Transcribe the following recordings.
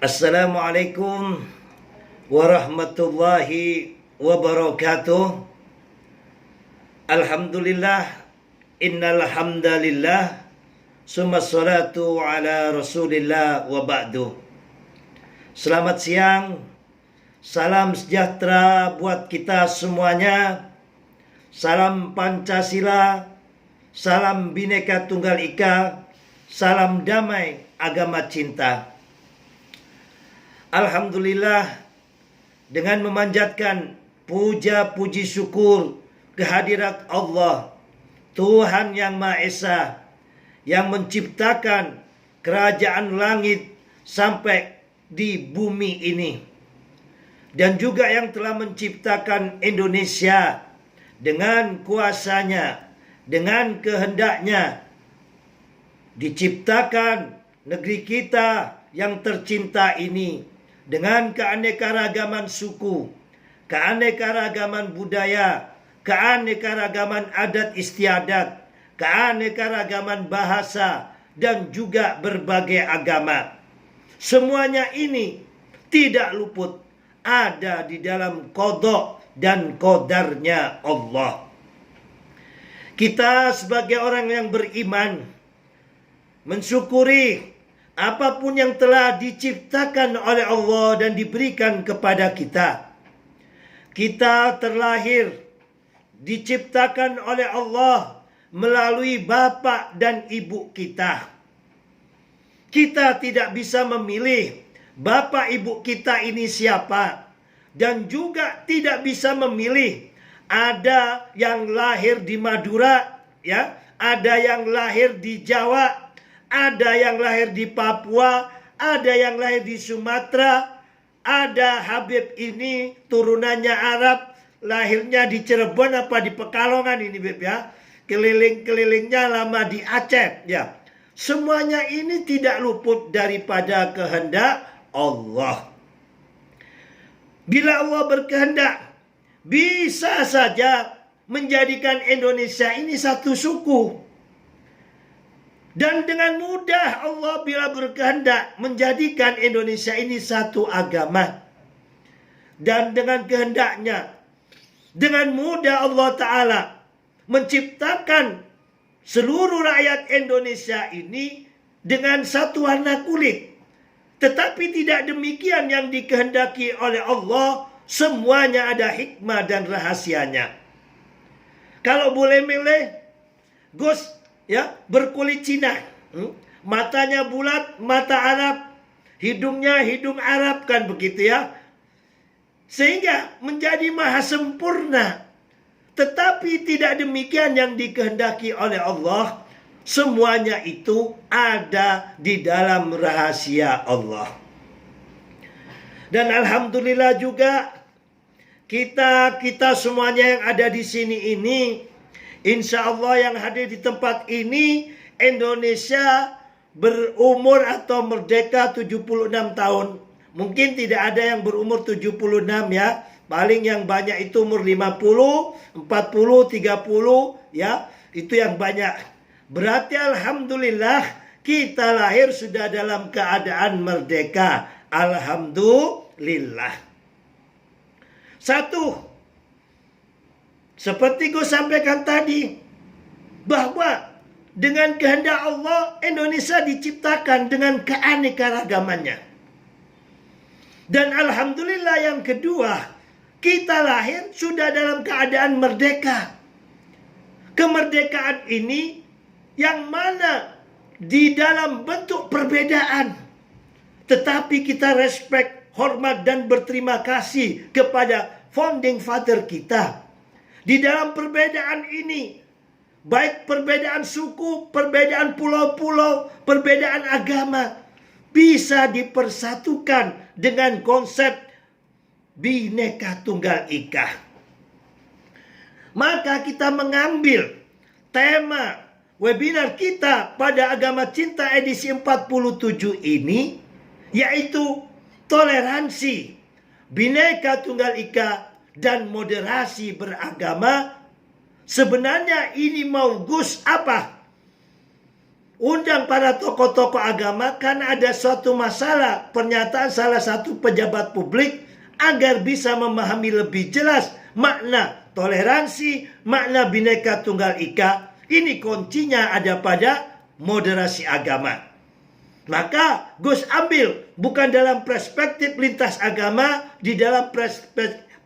Assalamualaikum warahmatullahi wabarakatuh. Alhamdulillah, innal hamdalillah, summa salatu ala rasulillah wa ba'du. Selamat siang, salam sejahtera buat kita semuanya. Salam Pancasila, salam Bhinneka Tunggal Ika, salam damai agama cinta. Alhamdulillah, dengan memanjatkan puja puji syukur kehadirat Allah, Tuhan yang Maha Esa, yang menciptakan kerajaan langit sampai di bumi ini, dan juga yang telah menciptakan Indonesia dengan kuasanya, dengan kehendaknya, diciptakan negeri kita yang tercinta ini dengan keanekaragaman suku, keanekaragaman budaya, keanekaragaman adat istiadat, keanekaragaman bahasa, dan juga berbagai agama. Semuanya ini tidak luput ada di dalam qada dan qadarnya Allah. Kita sebagai orang yang beriman mensyukuri apapun yang telah diciptakan oleh Allah dan diberikan kepada kita. Kita terlahir, diciptakan oleh Allah melalui bapak dan ibu kita. Kita tidak bisa memilih bapak ibu kita ini siapa. Dan juga tidak bisa memilih. Ada yang lahir di Madura, ya, ada yang lahir di Jawa, ada yang lahir di Papua, ada yang lahir di Sumatera, ada Habib ini turunannya Arab, lahirnya di Cirebon apa di Pekalongan ini Beb ya. Keliling-kelilingnya lama di Aceh ya. Semuanya ini tidak luput daripada kehendak Allah. Bila Allah berkehendak, bisa saja menjadikan Indonesia ini satu suku. Dan dengan mudah Allah bila berkehendak menjadikan Indonesia ini satu agama. Dan dengan kehendaknya, dengan mudah Allah Ta'ala menciptakan seluruh rakyat Indonesia ini dengan satu warna kulit. Tetapi tidak demikian yang dikehendaki oleh Allah. Semuanya ada hikmah dan rahasianya. Kalau boleh milih, Gus, ya, berkulit Cina, matanya bulat, mata Arab, hidungnya hidung Arab, kan begitu ya, sehingga menjadi maha sempurna. Tetapi tidak demikian yang dikehendaki oleh Allah. Semuanya itu ada di dalam rahasia Allah. Dan alhamdulillah juga kita semuanya yang ada di sini ini, insya Allah yang hadir di tempat ini, Indonesia berumur atau merdeka 76 tahun. Mungkin tidak ada yang berumur 76 ya. Paling yang banyak itu umur 50, 40, 30 ya. Itu yang banyak. Berarti alhamdulillah kita lahir sudah dalam keadaan merdeka. Alhamdulillah. Satu, seperti gue sampaikan tadi, bahwa dengan kehendak Allah, Indonesia diciptakan dengan keanekaragamannya. Dan alhamdulillah yang kedua, kita lahir sudah dalam keadaan merdeka. Kemerdekaan ini yang mana di dalam bentuk perbedaan, tetapi kita respect, hormat dan berterima kasih kepada founding father kita. Di dalam perbedaan ini, baik perbedaan suku, perbedaan pulau-pulau, perbedaan agama, bisa dipersatukan dengan konsep Bhinneka Tunggal Ika. Maka kita mengambil tema webinar kita pada Agama Cinta edisi 47 ini, yaitu toleransi, Bhinneka Tunggal Ika, dan moderasi beragama. Sebenarnya ini mau Gus apa? undang para tokoh-tokoh agama karena ada suatu masalah pernyataan salah satu pejabat publik agar bisa memahami lebih jelas makna toleransi, makna Bhinneka Tunggal Ika. Ini kuncinya ada pada moderasi agama. Maka Gus ambil bukan dalam perspektif lintas agama, di dalam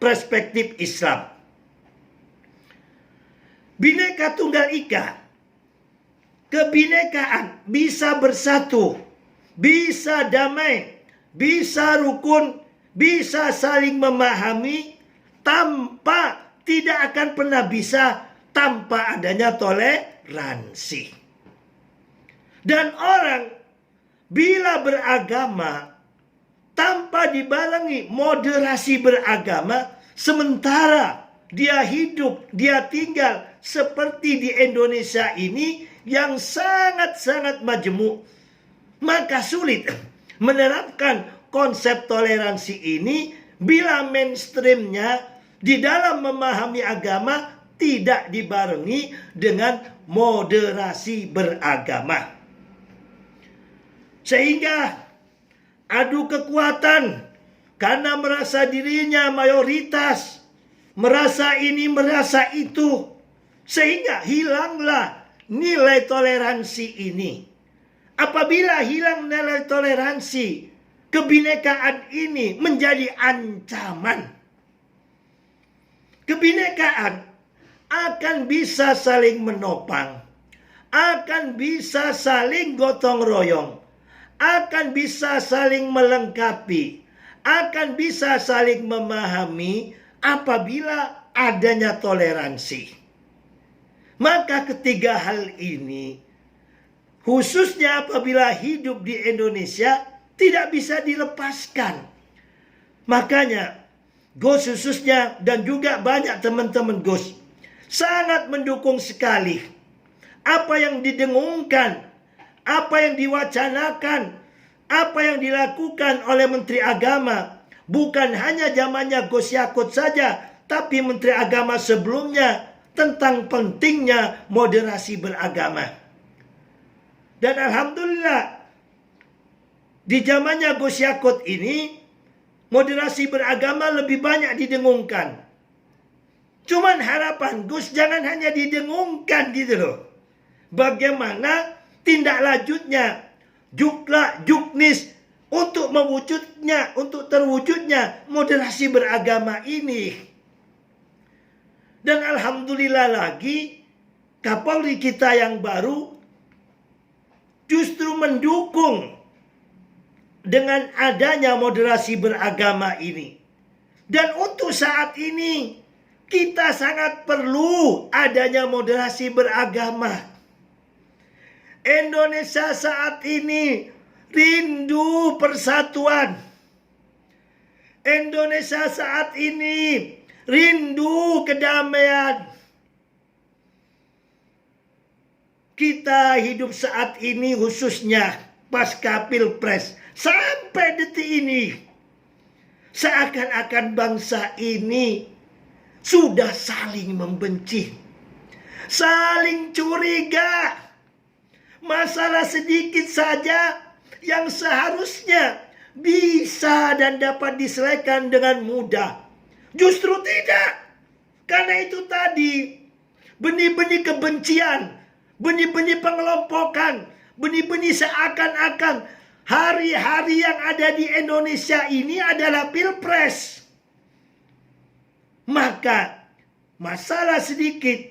perspektif Islam. Bhinneka Tunggal Ika, kebinekaan bisa bersatu, bisa damai, bisa rukun, bisa saling memahami, tanpa tidak akan pernah bisa tanpa adanya toleransi. Dan orang bila beragama tanpa dibarengi moderasi beragama, sementara dia hidup, dia tinggal seperti di Indonesia ini yang sangat-sangat majemuk, maka sulit menerapkan konsep toleransi ini bila mainstreamnya di dalam memahami agama tidak dibarengi dengan moderasi beragama. Sehingga adu kekuatan karena merasa dirinya mayoritas, merasa ini, merasa itu, sehingga hilanglah nilai toleransi ini. Apabila hilang nilai toleransi, kebinekaan ini menjadi ancaman. Kebinekaan akan bisa saling menopang, akan bisa saling gotong royong, akan bisa saling melengkapi, akan bisa saling memahami apabila adanya toleransi. Maka ketiga hal ini, khususnya apabila hidup di Indonesia, tidak bisa dilepaskan. Makanya Gus khususnya dan juga banyak teman-teman Gus sangat mendukung sekali apa yang didengungkan, apa yang diwacanakan, apa yang dilakukan oleh Menteri Agama. Bukan hanya zamannya Gus Yakut saja, tapi Menteri Agama sebelumnya tentang pentingnya moderasi beragama. Dan alhamdulillah di zamannya Gus Yakut ini moderasi beragama lebih banyak didengungkan. Cuman harapan Gus jangan hanya didengungkan gitu loh. Bagaimana tindak lanjutnya, juknis untuk mewujudnya, untuk terwujudnya moderasi beragama ini. Dan alhamdulillah lagi Kapolri kita yang baru justru mendukung dengan adanya moderasi beragama ini. Dan untuk saat ini kita sangat perlu adanya moderasi beragama. Indonesia saat ini rindu persatuan. Indonesia saat ini rindu kedamaian. Kita hidup saat ini khususnya pasca Pilpres sampai detik ini seakan-akan bangsa ini sudah saling membenci, saling curiga. Masalah sedikit saja yang seharusnya bisa dan dapat diselesaikan dengan mudah, justru tidak. Karena itu tadi benih-benih kebencian, benih-benih pengelompokan, benih-benih seakan-akan hari-hari yang ada di Indonesia ini adalah Pilpres. Maka masalah sedikit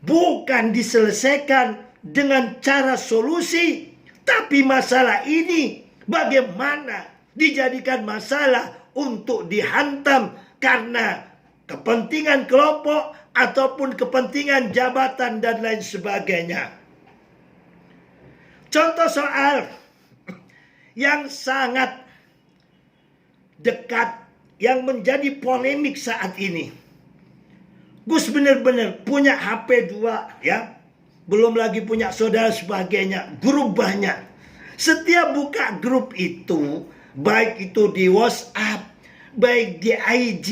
bukan diselesaikan dengan cara solusi, tapi masalah ini bagaimana dijadikan masalah untuk dihantam karena kepentingan kelompok ataupun kepentingan jabatan dan lain sebagainya. Contoh soal yang sangat dekat yang menjadi polemik saat ini. Gus benar-benar punya HP 2 ya. Belum lagi punya saudara sebagainya. Grup banyak. Setiap buka grup itu, baik itu di WhatsApp, baik di IG,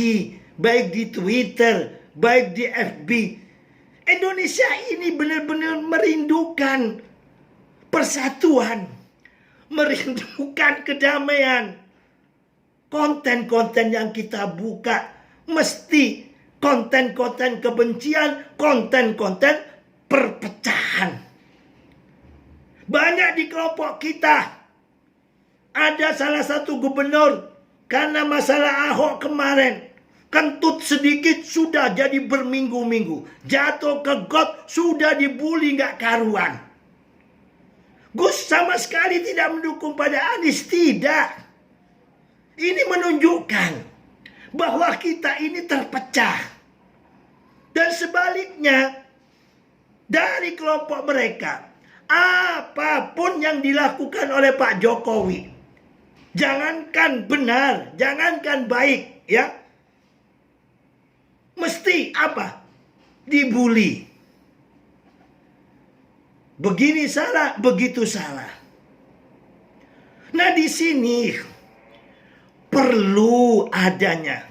baik di Twitter, baik di FB. Indonesia ini benar-benar merindukan persatuan, merindukan kedamaian. Konten-konten yang kita buka mesti konten-konten kebencian, konten-konten perpecahan. Banyak di kelompok kita ada salah satu gubernur karena masalah Ahok kemarin, kentut sedikit sudah jadi berminggu-minggu, jatuh ke got sudah dibully nggak karuan. Gus sama sekali tidak mendukung pada Anies, tidak. Ini menunjukkan bahwa kita ini terpecah. Dan sebaliknya, dari kelompok mereka, apapun yang dilakukan oleh Pak Jokowi, jangankan benar, jangankan baik, ya, mesti apa? Dibully. Begini salah, begitu salah. Nah, di sini perlu adanya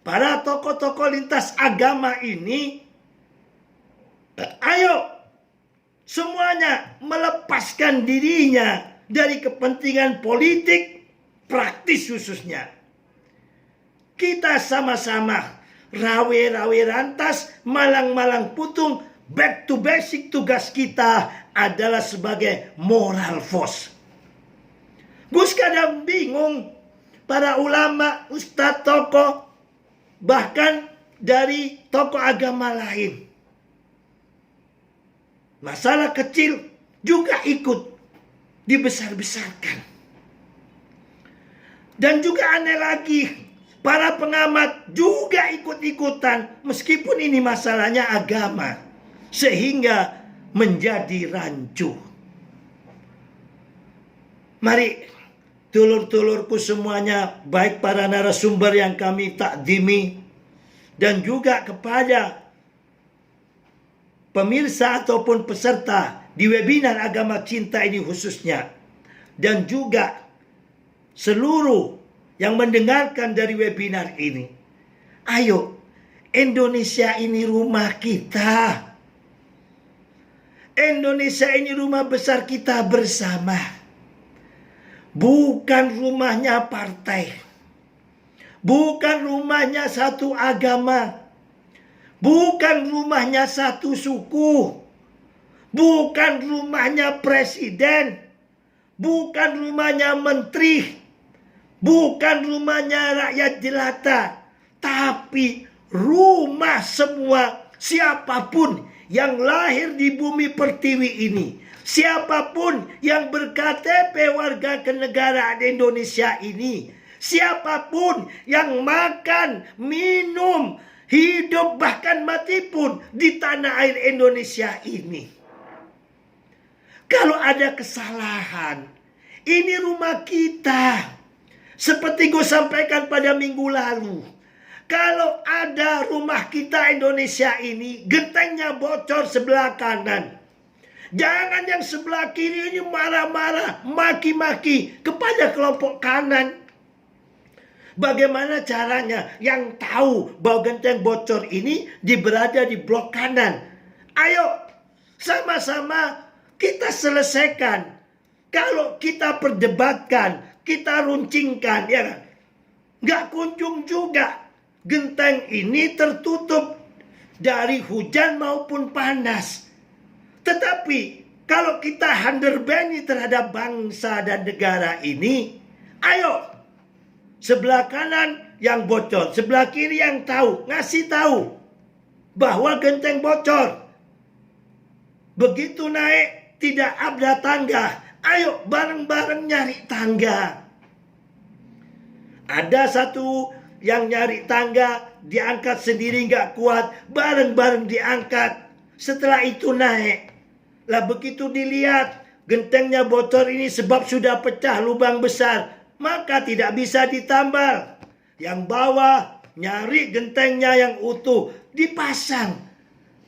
para tokoh-tokoh lintas agama ini, ayo semuanya melepaskan dirinya dari kepentingan politik praktis khususnya. Kita sama-sama rawe-rawe rantas, malang-malang putung, back to basic. Tugas kita adalah sebagai moral force. Gus kadang bingung, para ulama, ustadz, tokoh, bahkan dari tokoh agama lain, masalah kecil juga ikut dibesar-besarkan. Dan juga aneh lagi, para pengamat juga ikut-ikutan meskipun ini masalahnya agama, sehingga menjadi rancu. Mari dulur-dulurku semuanya, baik para narasumber yang kami takdimi dan juga kepada pemirsa ataupun peserta di webinar Agama Cinta ini khususnya, dan juga seluruh yang mendengarkan dari webinar ini. Ayo, Indonesia ini rumah kita. Indonesia ini rumah besar kita bersama. Bukan rumahnya partai, bukan rumahnya satu agama, bukan rumahnya satu suku, bukan rumahnya presiden, bukan rumahnya menteri, bukan rumahnya rakyat jelata, tapi rumah semua siapapun yang lahir di bumi pertiwi ini. Siapapun yang berKTP warga kenegaraan Indonesia ini, siapapun yang makan, minum, hidup bahkan mati pun di tanah air Indonesia ini. Kalau ada kesalahan, ini rumah kita. Seperti gue sampaikan pada minggu lalu, kalau ada rumah kita Indonesia ini, gentengnya bocor sebelah kanan, jangan yang sebelah kiri ini marah-marah, maki-maki kepada kelompok kanan. Bagaimana caranya? Yang tahu bahwa genteng bocor ini berada di blok kanan. Ayo, sama-sama kita selesaikan. Kalau kita perdebatkan, kita runcingkan, ya kan? Nggak kunjung juga genteng ini tertutup dari hujan maupun panas. Tetapi kalau kita underbani terhadap bangsa dan negara ini, ayo, sebelah kanan yang bocor, sebelah kiri yang tahu, ngasih tahu bahwa genteng bocor. Begitu naik tidak ada tangga, ayo bareng-bareng nyari tangga. Ada satu yang nyari tangga, diangkat sendiri nggak kuat, bareng-bareng diangkat. Setelah itu naik. Lah begitu dilihat gentengnya bocor ini sebab sudah pecah lubang besar, maka tidak bisa ditambal. Yang bawah nyari gentengnya yang utuh, dipasang.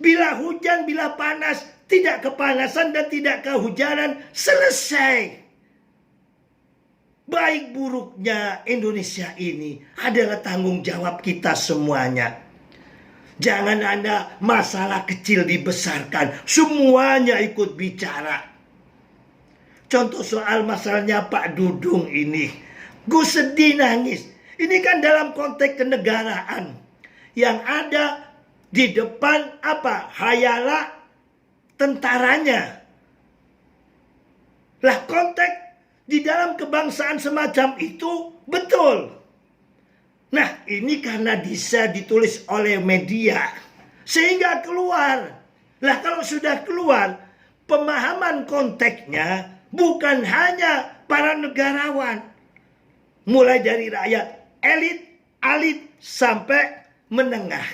Bila hujan, bila panas, tidak kepanasan dan tidak kehujanan, selesai. Baik buruknya Indonesia ini adalah tanggung jawab kita semuanya. Jangan ada masalah kecil dibesarkan, semuanya ikut bicara. Contoh soal masalahnya Pak Dudung ini. Gue sedih nangis. Ini kan dalam konteks kenegaraan. Yang ada di depan apa? Hayalah tentaranya. Lah konteks di dalam kebangsaan semacam itu betul. Nah ini karena bisa ditulis oleh media. Sehingga keluar. Lah kalau sudah keluar, pemahaman konteksnya bukan hanya para negarawan. Mulai dari rakyat elit sampai menengah.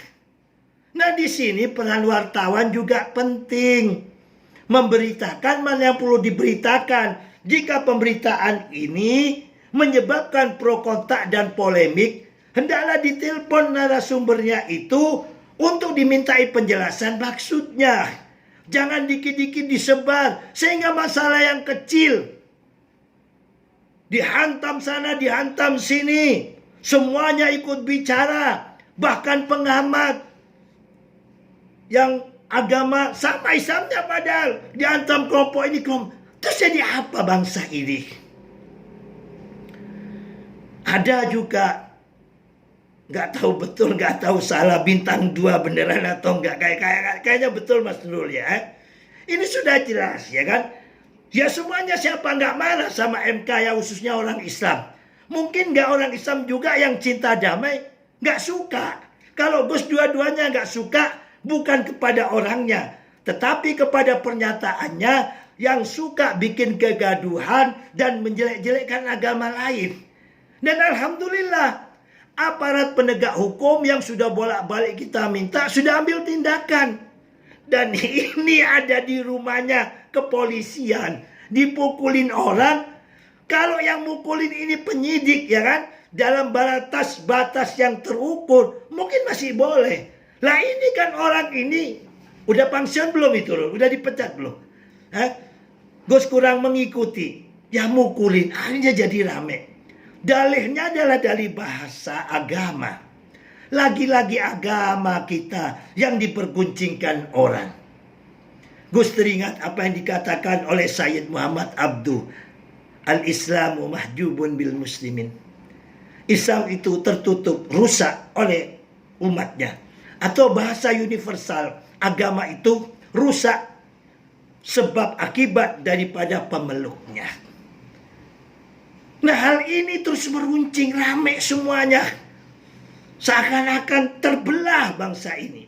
Nah di sini peran wartawan juga penting. Memberitakan mana yang perlu diberitakan. Jika pemberitaan ini menyebabkan pro kontra dan polemik, hendaklah ditelepon narasumbernya itu untuk dimintai penjelasan maksudnya. Jangan dikit-dikit disebar sehingga masalah yang kecil dihantam sana, dihantam sini. Semuanya ikut bicara. Bahkan pengamat yang agama sama Islamnya padahal dihantam kelompok ini kelompok. Terus jadi apa bangsa ini? Ada juga nggak tahu betul, nggak tahu salah bintang 2 beneran atau enggak. Kayaknya betul Mas Nurul ya. Ini sudah jelas ya kan. Ya semuanya siapa nggak marah sama MK ya, khususnya orang Islam. Mungkin nggak orang Islam juga yang cinta damai nggak suka. Kalau Gus dua-duanya nggak suka bukan kepada orangnya, tetapi kepada pernyataannya yang suka bikin kegaduhan dan menjelek-jelekkan agama lain. Dan alhamdulillah aparat penegak hukum yang sudah bolak-balik kita minta sudah ambil tindakan. Dan ini ada di rumahnya kepolisian, dipukulin orang. Kalau yang mukulin ini penyidik ya kan, dalam batas yang terukur mungkin masih boleh. Lah ini kan orang ini udah pensiun belum itu loh, udah dipecat belum? Gus kurang mengikuti, ya mukulin, akhirnya jadi rame. Dalihnya adalah dari bahasa agama. Lagi-lagi agama kita yang diperguncingkan orang. Gus teringat apa yang dikatakan oleh Sayyid Muhammad Abduh. Al-Islamu mahjubun bil muslimin. Islam itu tertutup, rusak oleh umatnya. Atau bahasa universal, agama itu rusak sebab akibat daripada pemeluknya. Nah hal ini terus meruncing, rame semuanya. Seakan-akan terbelah bangsa ini.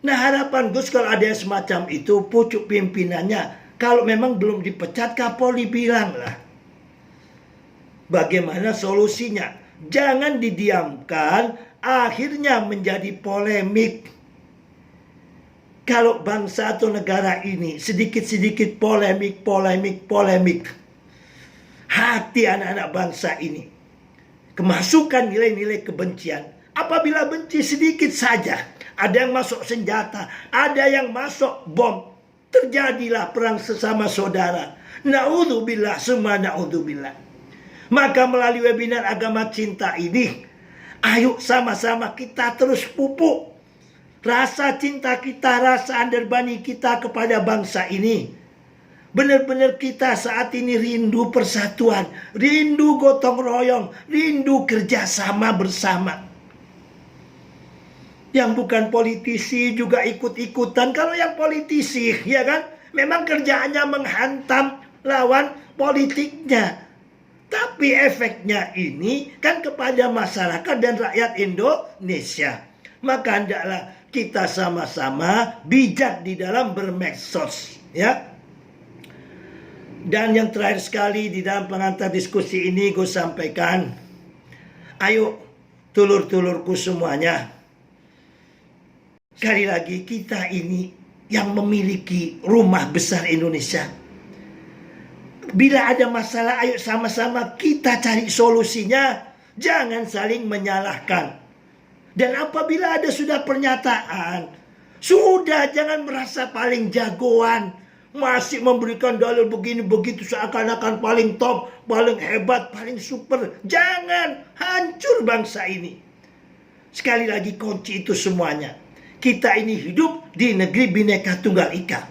Nah harapan Gus kalau ada yang semacam itu, pucuk pimpinannya, kalau memang belum dipecat, Kapolri bilang lah. Bagaimana solusinya? Jangan didiamkan, akhirnya menjadi polemik. Kalau bangsa atau negara ini sedikit-sedikit polemik. Hati anak-anak bangsa ini kemasukan nilai-nilai kebencian. Apabila benci sedikit saja, ada yang masuk senjata, ada yang masuk bom, terjadilah perang sesama saudara. Na'udzubillah, summa na'udzubillah. Maka melalui webinar Agama Cinta ini, ayo sama-sama kita terus pupuk rasa cinta kita, rasa underbani kita kepada bangsa ini. Benar-benar kita saat ini rindu persatuan, rindu gotong royong, rindu kerjasama bersama. Yang bukan politisi juga ikut-ikutan. Kalau yang politisi, ya kan, memang kerjaannya menghantam lawan politiknya. Tapi efeknya ini kan kepada masyarakat dan rakyat Indonesia. Maka hendaklah kita sama-sama bijak di dalam bermedsos, ya. Dan yang terakhir sekali di dalam pengantar diskusi ini gue sampaikan, ayo tulur-tulurku semuanya, sekali lagi kita ini yang memiliki rumah besar Indonesia. Bila ada masalah, ayo sama-sama kita cari solusinya, jangan saling menyalahkan. Dan apabila ada sudah pernyataan, sudah jangan merasa paling jagoan. Masih memberikan dalil begini begitu seakan-akan paling top, paling hebat, paling super. Jangan, hancur bangsa ini. Sekali lagi kunci itu semuanya. Kita ini hidup di negeri Bhinneka Tunggal Ika.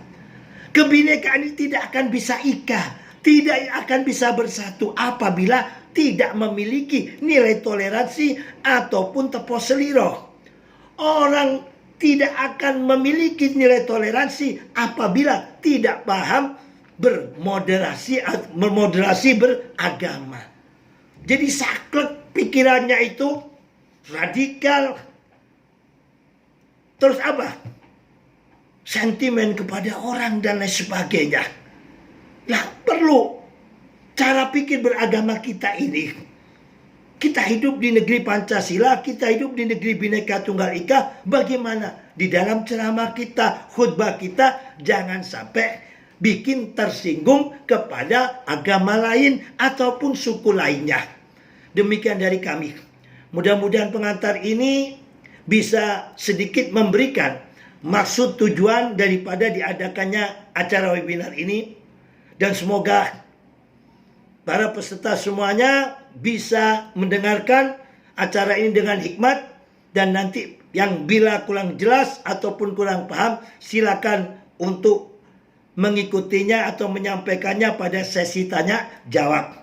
Kebinekaan ini tidak akan bisa ika tidak akan bisa bersatu apabila tidak memiliki nilai toleransi ataupun tepo seliro. Orang tidak akan memiliki nilai toleransi apabila tidak paham bermoderasi beragama. Jadi saklek pikirannya itu radikal. Terus apa? Sentimen kepada orang dan lain sebagainya. Nah, perlu cara pikir beragama kita ini. Kita hidup di negeri Pancasila, kita hidup di negeri Bhinneka Tunggal Ika. Bagaimana di dalam ceramah kita, khutbah kita, jangan sampai bikin tersinggung kepada agama lain ataupun suku lainnya. Demikian dari kami. Mudah-mudahan pengantar ini bisa sedikit memberikan maksud tujuan daripada diadakannya acara webinar ini. Dan semoga para peserta semuanya bisa mendengarkan acara ini dengan hikmat. Dan nanti yang bila kurang jelas ataupun kurang paham, silakan untuk mengikutinya atau menyampaikannya pada sesi tanya jawab.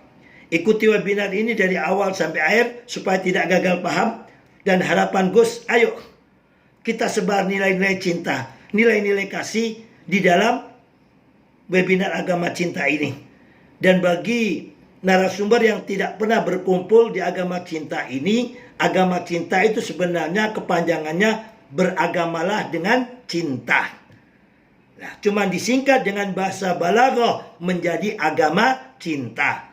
Ikuti webinar ini dari awal sampai akhir supaya tidak gagal paham. Dan harapan Gus, ayo kita sebar nilai-nilai cinta, nilai-nilai kasih di dalam webinar agama cinta ini. Dan bagi narasumber yang tidak pernah berkumpul di agama cinta ini, agama cinta itu sebenarnya kepanjangannya beragamalah dengan cinta. Nah, cuma disingkat dengan bahasa balaghah menjadi agama cinta.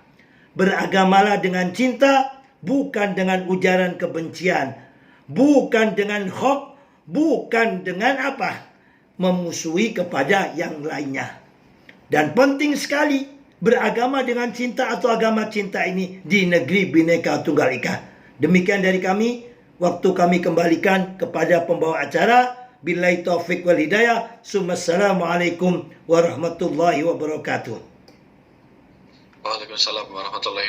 Beragamalah dengan cinta, bukan dengan ujaran kebencian, bukan dengan hoax, bukan dengan apa? Memusuhi kepada yang lainnya. Dan penting sekali beragama dengan cinta atau agama cinta ini di negeri Bhinneka Tunggal Ika. Demikian dari kami, waktu kami kembalikan kepada pembawa acara. Billahi taufiq wal hidayah. Assalamualaikum warahmatullahi wabarakatuh. Waalaikumsalam warahmatullahi